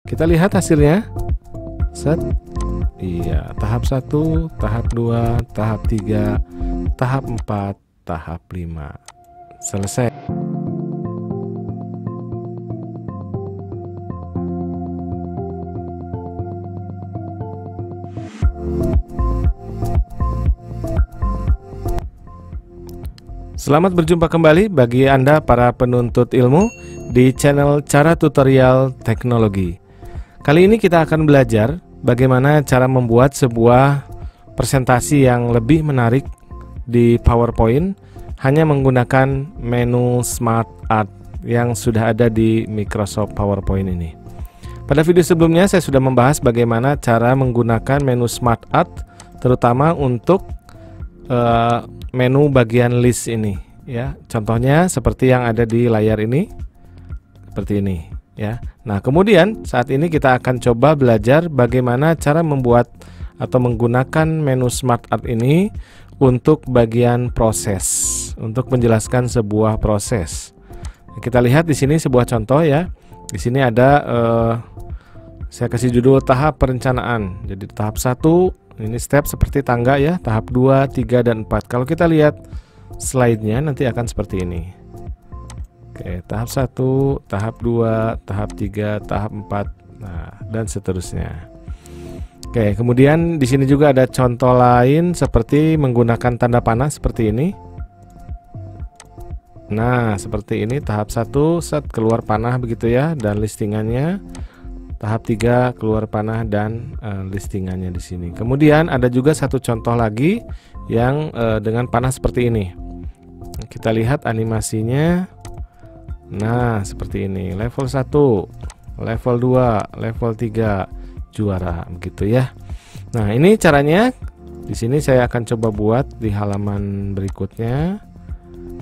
Kita lihat hasilnya. Set. Iya, tahap 1, tahap 2, tahap 3, tahap 4, tahap 5. Selesai. Selamat berjumpa kembali bagi Anda para penuntut ilmu di channel Cara Tutorial Teknologi. Kali ini kita akan belajar bagaimana cara membuat sebuah presentasi yang lebih menarik di PowerPoint hanya menggunakan menu Smart Art yang sudah ada di Microsoft PowerPoint ini. Pada video sebelumnya saya sudah membahas bagaimana cara menggunakan menu Smart Art terutama untuk menu bagian list ini ya. Contohnya seperti yang ada di layar ini. Seperti ini ya. Nah, kemudian saat ini kita akan coba belajar bagaimana cara membuat atau menggunakan menu Smart Art ini untuk bagian proses, untuk menjelaskan sebuah proses. Kita lihat di sini sebuah contoh ya. Di sini ada saya kasih judul tahap perencanaan. Jadi tahap 1 ini step seperti tangga ya, tahap 2, 3 dan 4. Kalau kita lihat slide-nya nanti akan seperti ini. Oke, tahap 1, tahap 2, tahap 3, tahap 4, nah, dan seterusnya. Oke, kemudian di sini juga ada contoh lain seperti menggunakan tanda panah seperti ini. Nah, seperti ini tahap 1 set keluar panah begitu ya, dan listingannya. Tahap 3 keluar panah dan listingannya di sini. Kemudian ada juga satu contoh lagi yang dengan panah seperti ini. Kita lihat animasinya. Nah, seperti ini. Level 1, level 2, level 3 juara begitu ya. Nah, ini caranya. Di sini saya akan coba buat di halaman berikutnya.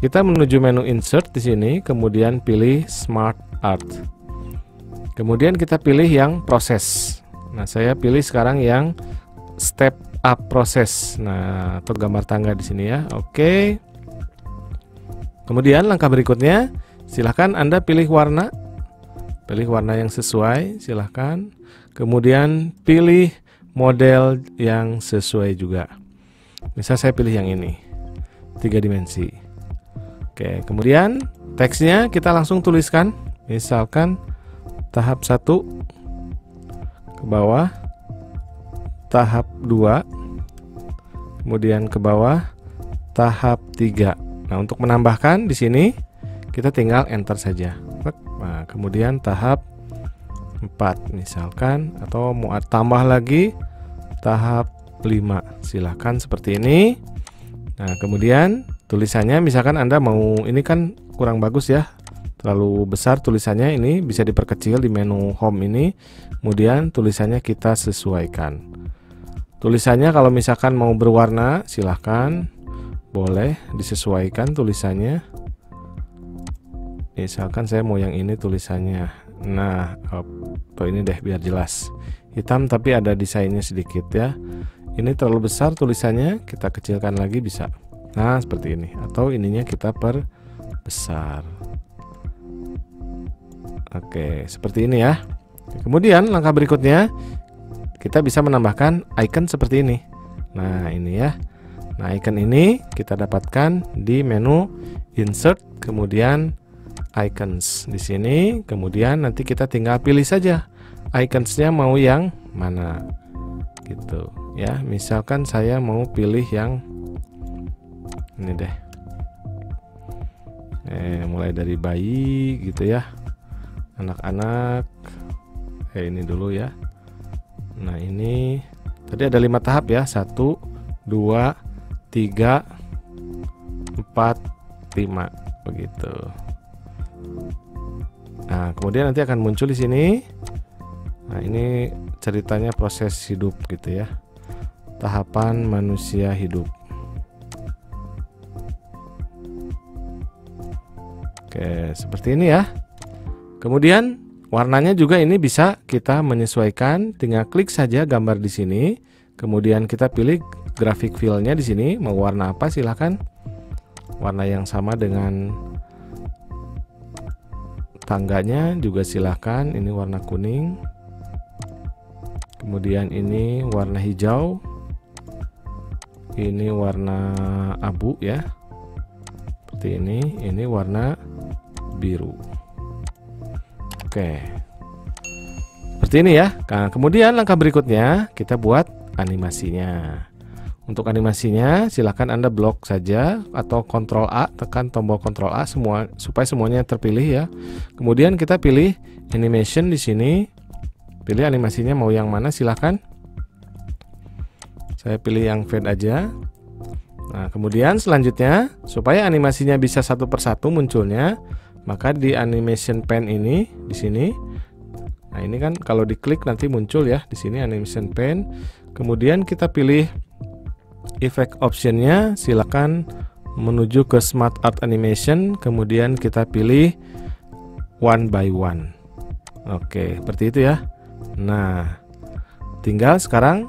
Kita menuju menu insert di sini, kemudian pilih Smart Art. Kemudian kita pilih yang proses. Nah, saya pilih sekarang yang step up proses. Nah, atau gambar tangga di sini ya. Oke. Kemudian langkah berikutnya, silahkan Anda pilih warna. Pilih warna yang sesuai, silahkan. Kemudian pilih model yang sesuai juga. Misal saya pilih yang ini, 3 dimensi. Oke, kemudian teksnya kita langsung tuliskan. Misalkan tahap 1 ke bawah, tahap 2, kemudian ke bawah, tahap 3. Nah, untuk menambahkan di sini kita tinggal enter saja. Nah, kemudian tahap 4 misalkan, atau mau tambah lagi tahap 5, silahkan seperti ini. Nah, kemudian tulisannya misalkan Anda mau, ini kan kurang bagus ya, terlalu besar tulisannya, ini bisa diperkecil di menu home ini. Kemudian tulisannya kita sesuaikan. Tulisannya kalau misalkan mau berwarna silahkan, boleh disesuaikan tulisannya. Misalkan saya mau yang ini tulisannya. Nah, atau ini deh biar jelas. Hitam tapi ada desainnya sedikit ya. Ini terlalu besar tulisannya, kita kecilkan lagi bisa. Nah, seperti ini. Atau ininya kita perbesar. Oke, seperti ini ya. Kemudian langkah berikutnya kita bisa menambahkan icon seperti ini. Nah, ini ya. Nah, icon ini kita dapatkan di menu insert, kemudian icons di sini. Kemudian nanti kita tinggal pilih saja iconsnya mau yang mana gitu ya. Misalkan saya mau pilih yang ini deh. Mulai dari bayi gitu ya, anak-anak. Ini dulu ya. Nah, ini tadi ada 5 tahap ya. 1, 2, 3, 4, 5 begitu. Nah, kemudian nanti akan muncul di sini. Nah, ini ceritanya proses hidup gitu ya. Tahapan manusia hidup. Oke, seperti ini ya. Kemudian warnanya juga ini bisa kita menyesuaikan, tinggal klik saja gambar di sini. Kemudian kita pilih grafik fill-nya di sini, mau warna apa silahkan. Warna yang sama dengan tangganya juga silahkan. Ini warna kuning. kemudian ini warna hijau, ini warna abu ya, seperti ini warna biru. Oke, seperti ini ya. Nah, kemudian langkah berikutnya kita buat animasinya. Untuk animasinya silakan Anda blok saja atau Ctrl A, tekan tombol Ctrl A semua supaya semuanya terpilih ya. Kemudian kita pilih animation di sini. Pilih animasinya mau yang mana silakan. Saya pilih yang fade aja. Nah, kemudian selanjutnya supaya animasinya bisa satu persatu munculnya, maka di animation pen ini di sini. Nah, ini kan kalau diklik nanti muncul ya di sini animation pen. Kemudian kita pilih effect optionnya, silakan menuju ke Smart Art Animation, kemudian kita pilih one by one. Oke, seperti itu ya. Nah, tinggal sekarang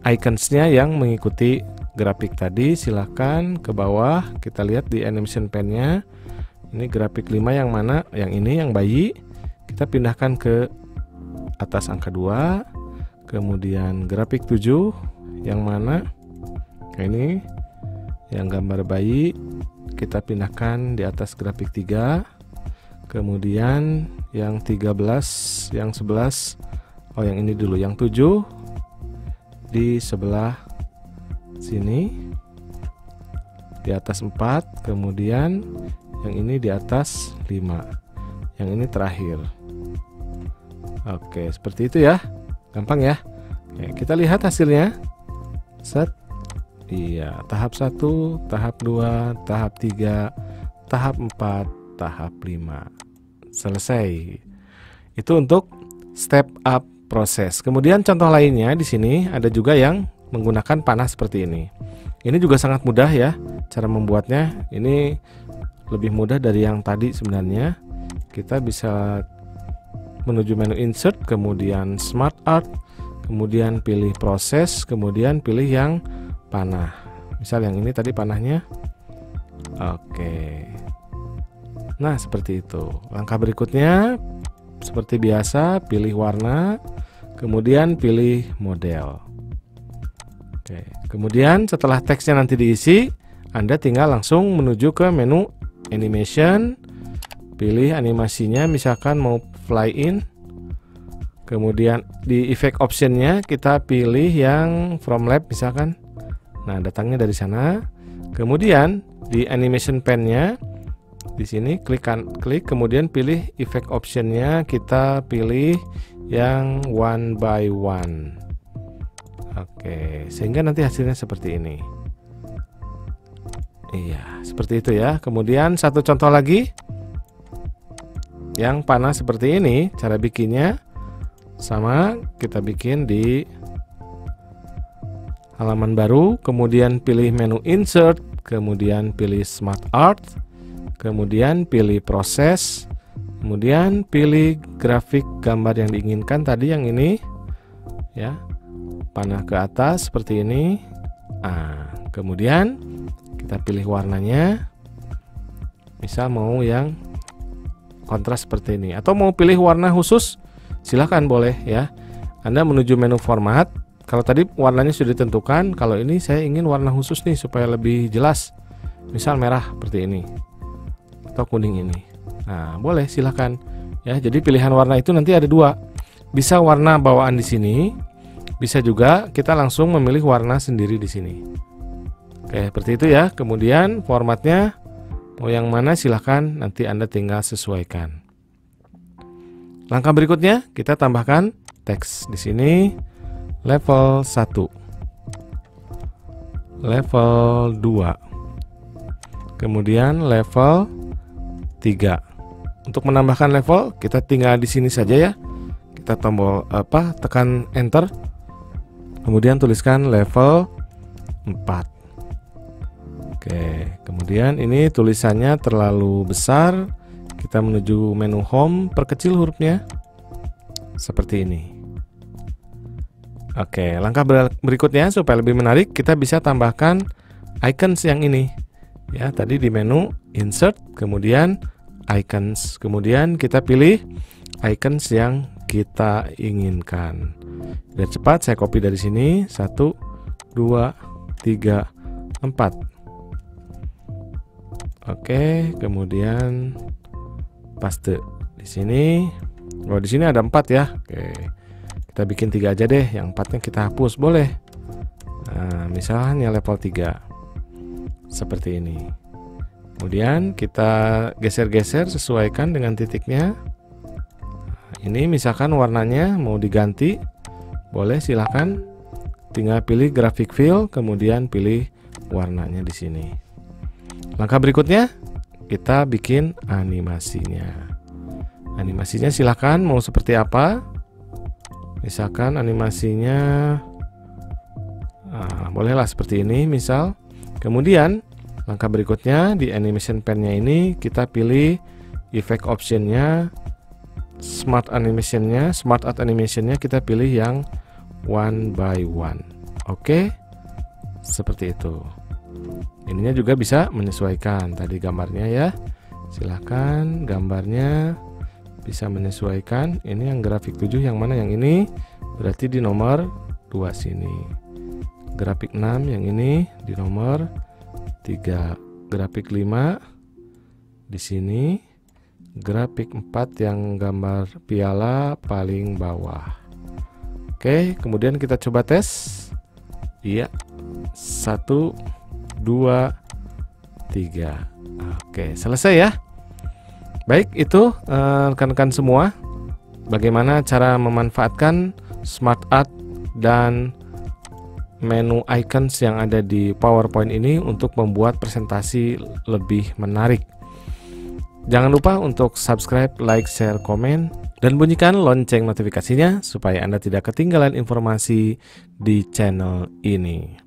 iconsnya yang mengikuti grafik tadi, silakan ke bawah. Kita lihat di animation pen-nya. Ini grafik 5 yang mana? Yang ini yang bayi. Kita pindahkan ke atas angka 2. Kemudian grafik 7 yang mana? Nah, ini yang gambar bayi. Kita pindahkan di atas grafik 3. Kemudian yang 13, yang 11. Oh, yang ini dulu, yang 7 di sebelah sini di atas 4, kemudian yang ini di atas 5, yang ini terakhir. Oke, seperti itu ya, gampang ya. Oke, kita lihat hasilnya. Set. Iya, tahap 1, tahap 2, tahap 3, tahap 4, tahap 5. Selesai. Itu untuk step up proses. Kemudian contoh lainnya di sini ada juga yang menggunakan panah seperti ini. Ini juga sangat mudah ya cara membuatnya. Ini lebih mudah dari yang tadi sebenarnya. Kita bisa menuju menu insert, kemudian smart art, kemudian pilih proses, kemudian pilih yang panah. Misal yang ini tadi panahnya. Oke. Nah, seperti itu. Langkah berikutnya seperti biasa, pilih warna, kemudian pilih model. Oke, kemudian setelah teksnya nanti diisi, Anda tinggal langsung menuju ke menu animation, pilih animasinya, misalkan mau fly in, kemudian di effect optionnya kita pilih yang from left misalkan. Nah, datangnya dari sana. Kemudian di animation pen-nya di sini klik, kemudian pilih effect optionnya, kita pilih yang one by one. Oke, sehingga nanti hasilnya seperti ini. Iya, seperti itu ya. Kemudian satu contoh lagi yang panah seperti ini, cara bikinnya sama, kita bikin di halaman baru, kemudian pilih menu insert, kemudian pilih smart art, kemudian pilih proses, kemudian pilih grafik gambar yang diinginkan tadi, yang ini ya, panah ke atas seperti ini. Nah, kemudian kita pilih warnanya, misal mau yang kontras seperti ini, atau mau pilih warna khusus silahkan, boleh ya. Anda menuju menu format. Kalau tadi warnanya sudah ditentukan, kalau ini saya ingin warna khusus nih supaya lebih jelas, misal merah seperti ini atau kuning ini. Nah, boleh silahkan ya. Jadi pilihan warna itu nanti ada dua, bisa warna bawaan di sini, bisa juga kita langsung memilih warna sendiri di sini. Oke, seperti itu ya. Kemudian formatnya mau yang mana silahkan, nanti Anda tinggal sesuaikan. Langkah berikutnya kita tambahkan teks di sini. Level 1, level 2, kemudian level 3. Untuk menambahkan level kita tinggal di sini saja ya. Kita tombol tekan enter, kemudian tuliskan level 4. Oke, kemudian ini tulisannya terlalu besar. Kita menuju menu home, perkecil hurufnya seperti ini. Oke, langkah berikutnya supaya lebih menarik, kita bisa tambahkan icons yang ini. Ya, tadi di menu insert, kemudian icons, kemudian kita pilih icons yang kita inginkan. Biar cepat, saya copy dari sini. 1, 2, 3, 4. Oke, kemudian paste di sini. Oh, di sini ada 4 ya. Oke, kita bikin 3 aja deh. Yang 4-nya kita hapus, boleh. Nah, misalnya level 3 seperti ini. Kemudian kita geser-geser, sesuaikan dengan titiknya. Nah, ini misalkan warnanya mau diganti, boleh, silahkan. Tinggal pilih graphic fill, kemudian pilih warnanya di sini. Langkah berikutnya, kita bikin animasinya. Animasinya silahkan mau seperti apa. Misalkan animasinya bolehlah seperti ini misal. Kemudian langkah berikutnya di animation pen-nya ini kita pilih effect option-nya, smart animation-nya, smart art animation-nya kita pilih yang one by one. Oke, seperti itu. Ininya juga bisa menyesuaikan tadi gambarnya ya. Silahkan gambarnya bisa menyesuaikan. Ini yang grafik 7 yang mana? Yang ini berarti di nomor 2 sini. Grafik 6 yang ini di nomor 3. Grafik 5 di sini. Grafik 4 yang gambar piala paling bawah. Oke, kemudian kita coba tes. Iya. 1, 2, 3. Oke, selesai ya. Baik, itu rekan-rekan semua, bagaimana cara memanfaatkan smart art dan menu icons yang ada di PowerPoint ini untuk membuat presentasi lebih menarik. Jangan lupa untuk subscribe, like, share, komen, dan bunyikan lonceng notifikasinya supaya Anda tidak ketinggalan informasi di channel ini.